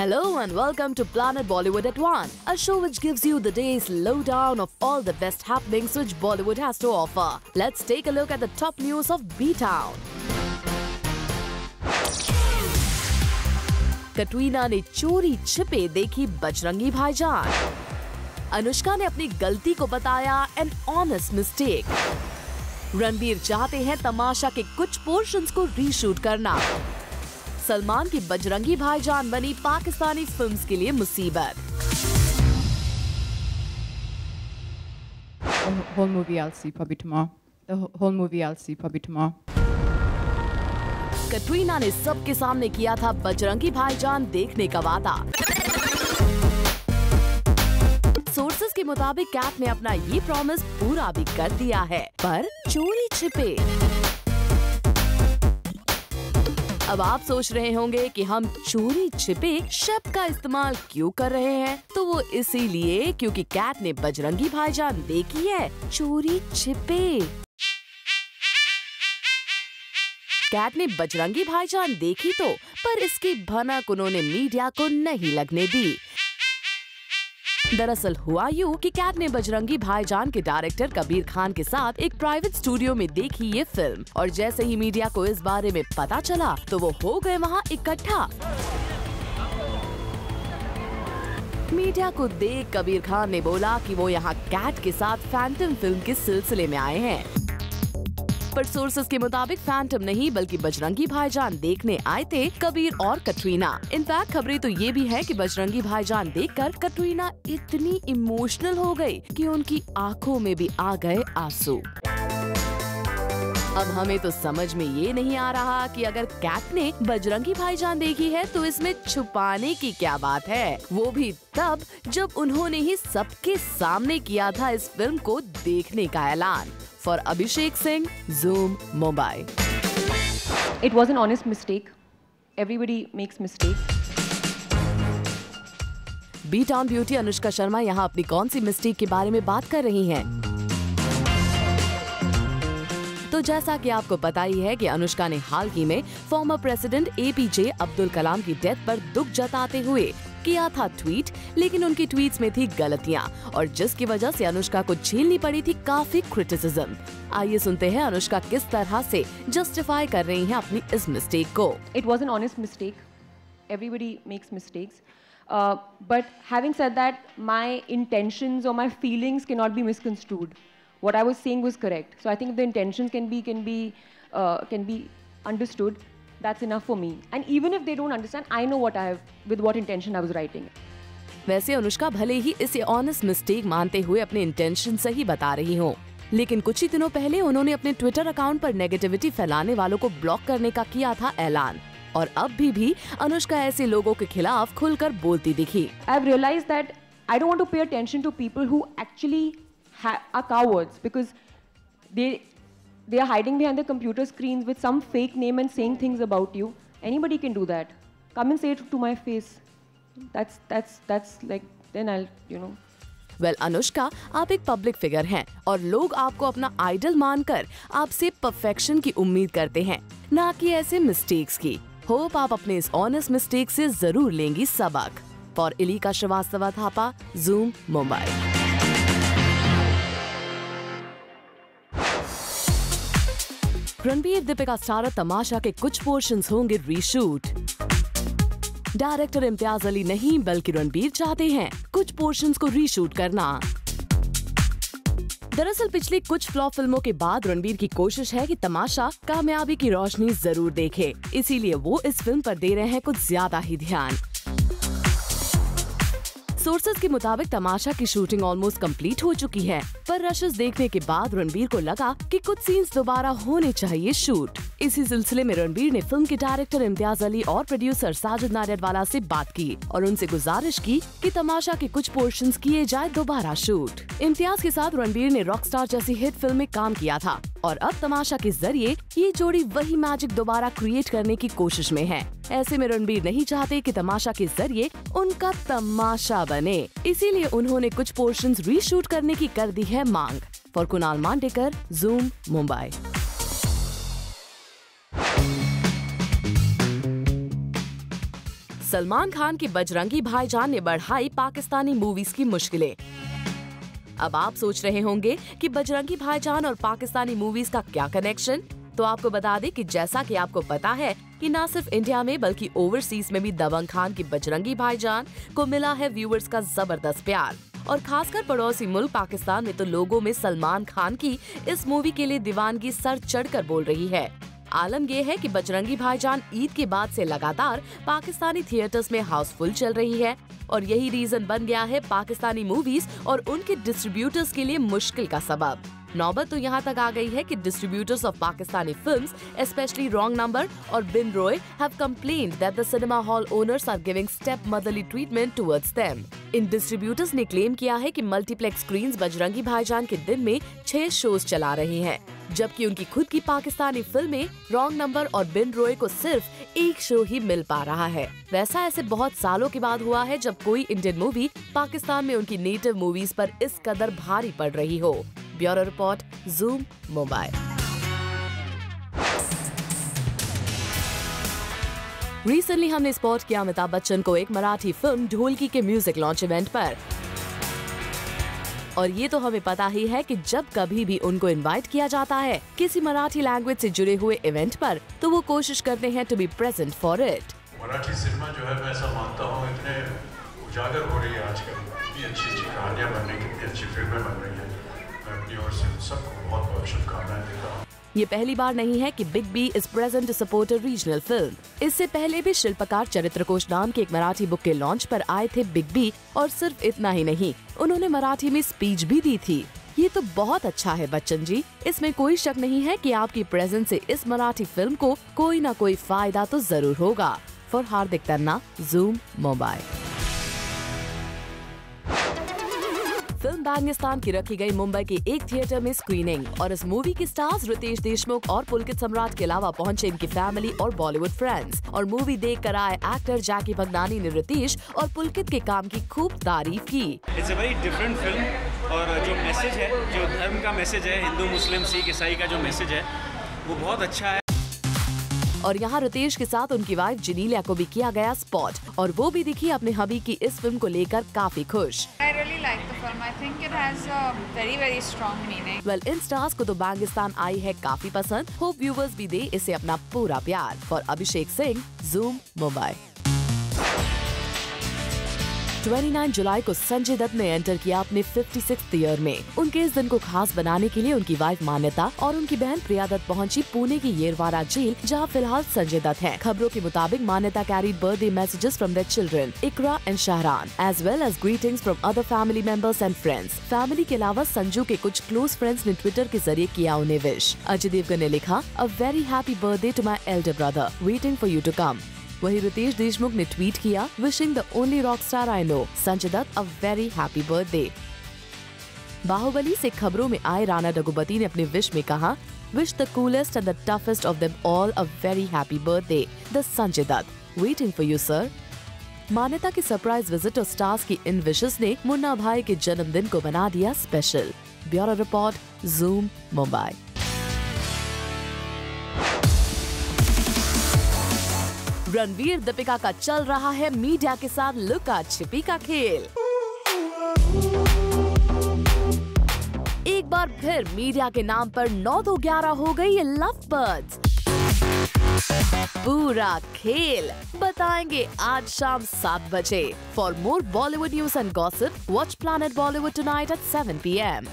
Hello and welcome to Planet Bollywood at 1, a show which gives you the day's lowdown of all the best happenings which Bollywood has to offer. Let's take a look at the top news of B-Town. Katrina ने चोरी छिपे देखी बजरंगी भाईजान। अनुष्का ने अपनी गलती को बताया एन ऑनेस्ट मिस्टेक। रणबीर चाहते हैं तमाशा के कुछ पोर्शंस को रीशूट करना। सलमान की बजरंगी भाईजान बनी पाकिस्तानी फिल्म्स के लिए मुसीबत। The whole movie I'll see probably tomorrow. Katrina ने सबके सामने किया था बजरंगी भाईजान देखने का वादा। सोर्सेस के मुताबिक कैट ने अपना ये प्रॉमिस पूरा भी कर दिया है, पर चोरी छिपे। अब आप सोच रहे होंगे कि हम चोरी छिपे शब्द का इस्तेमाल क्यों कर रहे हैं, तो वो इसीलिए क्योंकि कैट ने बजरंगी भाईजान देखी है चोरी छिपे। कैट ने बजरंगी भाईजान देखी तो, पर इसकी भनक उन्होंने मीडिया को नहीं लगने दी। दरअसल हुआ यूं कि कैट ने बजरंगी भाईजान के डायरेक्टर कबीर खान के साथ एक प्राइवेट स्टूडियो में देखी ये फिल्म, और जैसे ही मीडिया को इस बारे में पता चला तो वो हो गए वहाँ इकट्ठा। मीडिया को देख कबीर खान ने बोला कि वो यहाँ कैट के साथ फैंटम फिल्म के सिलसिले में आए हैं, पर सोर्सेस के मुताबिक फैंटम नहीं बल्कि बजरंगी भाईजान देखने आए थे कबीर और कटरीना। इनफैक्ट खबरें तो ये भी है कि बजरंगी भाईजान देखकर कटरीना इतनी इमोशनल हो गई कि उनकी आंखों में भी आ गए आंसू। अब हमें तो समझ में ये नहीं आ रहा कि अगर कैट ने बजरंगी भाईजान देखी है तो इसमें छुपाने की क्या बात है, वो भी तब जब उन्होंने ही सबके सामने किया था इस फिल्म को देखने का ऐलान। For Abhishek Singh, Zoom, Mumbai. It was an honest mistake. Everybody makes mistakes. B-Town beauty Anushka Sharma यहाँ अपनी कौन सी मिस्टेक के बारे में बात कर रही हैं? तो जैसा कि आपको पता ही है कि अनुष्का ने हाल ही में former president APJ Abdul Kalam की डेथ पर दुख जताते हुए किया था ट्वीट, लेकिन उनकी ट्वीट्स में थी गलतियां और जिसकी वजह से अनुष्का को झेलनी पड़ी थी काफी क्रिटिसिज्म। आइए सुनते हैं अनुष्का किस तरह से जस्टिफाई कर रही हैं अपनी इस मिस्टेक को। It was an honest mistake. Everybody makes mistakes. But having said that, my intentions or my feelings cannot be misconstrued. What I was saying was correct. So I think if the intentions can be understood, that's enough for me. And even if they don't understand, I know with what intention I was writing. वैसे अनुष्का भले ही इसे honest mistake मानते हुए अपने intention से ही बता रही हो, लेकिन कुछ ही दिनों पहले उन्होंने अपने ट्विटर अकाउंट पर नेगेटिविटी फैलाने वालों को ब्लॉक करने का किया था ऐलान, और अब भी अनुष्का ऐसे लोगों के खिलाफ खुलकर बोलती दिखी। I've realized that I don't want to pay attention to people who actually are cowards because they are hiding behind the computer screens with some fake name and saying things about you. Anybody can do that. Come and say it to my face. That's like, then I'll, Well, Anushka, आप एक public figure हैं और लोग आपको अपना idol मानकर आपसे perfection की उम्मीद करते हैं, ना कि ऐसे मिस्टेक्स की। होप आप अपने इस ऑनेस्ट मिस्टेक से जरूर लेंगी सबक। For Ilika Srivastava Thapa, Zoom, Mumbai. Ranbir Deepika starrer Tamasha के कुछ पोर्शंस होंगे रीशूट। डायरेक्टर इम्तियाज अली नहीं बल्कि रणबीर चाहते हैं कुछ पोर्शंस को रीशूट करना। दरअसल पिछली कुछ फ्लॉप फिल्मों के बाद रणबीर की कोशिश है कि तमाशा कामयाबी की रोशनी जरूर देखे, इसीलिए वो इस फिल्म पर दे रहे हैं कुछ ज्यादा ही ध्यान। सोर्सेज के मुताबिक तमाशा की शूटिंग ऑलमोस्ट कंप्लीट हो चुकी है, पर रशेस देखने के बाद रणबीर को लगा कि कुछ सीन्स दोबारा होने चाहिए शूट। इसी सिलसिले में रणबीर ने फिल्म के डायरेक्टर इम्तियाज अली और प्रोड्यूसर साजिद नाडियाडवाला से बात की और उनसे गुजारिश की कि तमाशा के कुछ पोर्शंस किए जाए दोबारा शूट। इम्तियाज के साथ रणबीर ने रॉकस्टार जैसी हिट फिल्म में काम किया था और अब तमाशा के जरिए ये जोड़ी वही मैजिक दोबारा क्रिएट करने की कोशिश में है। ऐसे में रणबीर नहीं चाहते कि तमाशा के जरिए उनका तमाशा बने, इसीलिए उन्होंने कुछ पोर्शंस रीशूट करने की कर दी है मांग। For Kunal Mandekar, Zoom, Mumbai. सलमान खान की बजरंगी भाईजान ने बढ़ाई पाकिस्तानी मूवीज की मुश्किलें। अब आप सोच रहे होंगे कि बजरंगी भाईजान और पाकिस्तानी मूवीज का क्या कनेक्शन? तो आपको बता दें कि जैसा कि आपको पता है कि न सिर्फ इंडिया में बल्कि ओवरसीज में भी दबंग खान की बजरंगी भाईजान को मिला है व्यूअर्स का जबरदस्त प्यार। और खासकर पड़ोसी मुल्क पाकिस्तान में तो लोगों में सलमान खान की इस मूवी के लिए दीवानगी सर चढ़कर बोल रही है। आलम ये है कि बजरंगी भाईजान ईद के बाद से लगातार पाकिस्तानी थिएटर्स में हाउसफुल चल रही है और यही रीजन बन गया है पाकिस्तानी मूवीज और उनके डिस्ट्रीब्यूटर्स के लिए मुश्किल का सबब। नौबत तो यहाँ तक आ गई है कि distributors of Pakistani films, specially wrong number और बिन Roy, have complained that the cinema hall owners are giving step motherly treatment towards them. In distributors ने क्लेम किया है कि मल्टीप्लेक्स स्क्रीन्स बजरंगी भाईजान के दिन में 6 शोज चला रहे हैं, जबकि उनकी खुद की पाकिस्तानी फिल्में रॉन्ग नंबर और बिन रॉय को सिर्फ 1 शो ही मिल पा रहा है। वैसा ऐसे बहुत सालों के बाद हुआ है जब कोई इंडियन मूवी पाकिस्तान में उनकी नेटिव मूवीज पर इस कदर भारी पड़ रही हो। Bureau report, zoom mobile. Recently हमने स्पॉट किया अमिताभ बच्चन को एक मराठी फिल्म ढोलकी के म्यूजिक लॉन्च इवेंट पर। और ये तो हमें पता ही है कि जब कभी भी उनको इनवाइट किया जाता है किसी मराठी लैंग्वेज से जुड़े हुए इवेंट पर, तो वो कोशिश करते हैं to be present for it. Marathi cinema जो है, मैं ऐसा मानता हूँ, इतने उजागर हो रही है आजकल, इतनी अच्छी कहानियाँ बन रही, कितनी अच्छी फिल्में बन रही है। मैं अपनी ओर से सबको बहुत बहुत शुभकामनाएं देता हूँ। ये पहली बार नहीं है कि big B is present to support a regional film. इससे पहले भी शिल्पकार चरित्रकोश नाम के एक मराठी बुक के लॉन्च पर आए थे बिग बी, और सिर्फ इतना ही नहीं, उन्होंने मराठी में स्पीच भी दी थी। ये तो बहुत अच्छा है बच्चन जी, इसमें कोई शक नहीं है कि आपकी प्रेजेंस से इस मराठी फिल्म को कोई ना कोई फायदा तो जरूर होगा। For Hardik Tanna, zoom mobile. Film Bangistan की रखी गई मुंबई के एक थिएटर में स्क्रीनिंग, और इस मूवी के स्टार्स रितेश देशमुख और पुलकित सम्राट के अलावा पहुंचे इनकी फैमिली और बॉलीवुड फ्रेंड्स। और मूवी देखकर आए एक्टर जैकी भगनानी ने रितेश और पुलकित के काम की खूब तारीफ की। It's a very different film, और जो मैसेज है, जो धर्म का मैसेज है, हिंदू मुस्लिम सिख ईसाई का जो मैसेज है, वो बहुत अच्छा है। और यहाँ रितेश के साथ उनकी वाइफ जिनीलिया को भी किया गया स्पॉट, और वो भी दिखी अपने हबी की इस फिल्म को लेकर काफी खुश। I really like the film. I think it has a very very strong meaning. Well, इन स्टार्स को तो बैंगिस्तान आई है काफी पसंद। होप व्यूवर्स भी दे इसे अपना पूरा प्यार। For Abhishek Singh, zoom mobile. 29 जुलाई को संजय दत्त ने एंटर किया अपने 56th ईयर में। उनके इस दिन को खास बनाने के लिए उनकी वाइफ मान्यता और उनकी बहन प्रिया दत्त पहुंची पुणे की येरवाड़ा जेल, जहां फिलहाल संजय दत्त हैं। खबरों के मुताबिक Maanayata carried birthday messages from their children Iqra and Shahraan, as well as greetings from other family members and friends. Family के अलावा संजू के कुछ क्लोज फ्रेंड्स ने ट्विटर के जरिए किया उन्हें विश। अजय देवगन ने लिखा, a very happy birthday to my elder brother, waiting for you to come. वहीं रितेश देशमुख ने ट्वीट किया, wishing the only rock star I know, Sanjay Dutt, a very happy birthday. Baahubali से खबरों में आए राणा डगुबती ने अपने विश में कहा, wish the coolest and the toughest of them all a very happy birthday, the Sanjay Dutt, waiting for you sir. Maanayata की सरप्राइज विजिट और स्टार्स की इन विशेस ने मुन्ना भाई के जन्मदिन को बना दिया special. Bureau report, zoom mobile. Ranveer Deepika का चल रहा है मीडिया के साथ लुका छिपी का खेल। एक बार फिर मीडिया के नाम पर 9-11 हो गई ये लव बर्ड्स। पूरा खेल बताएंगे आज शाम 7 बजे। For more Bollywood news and gossip, watch Planet Bollywood tonight at 7 PM।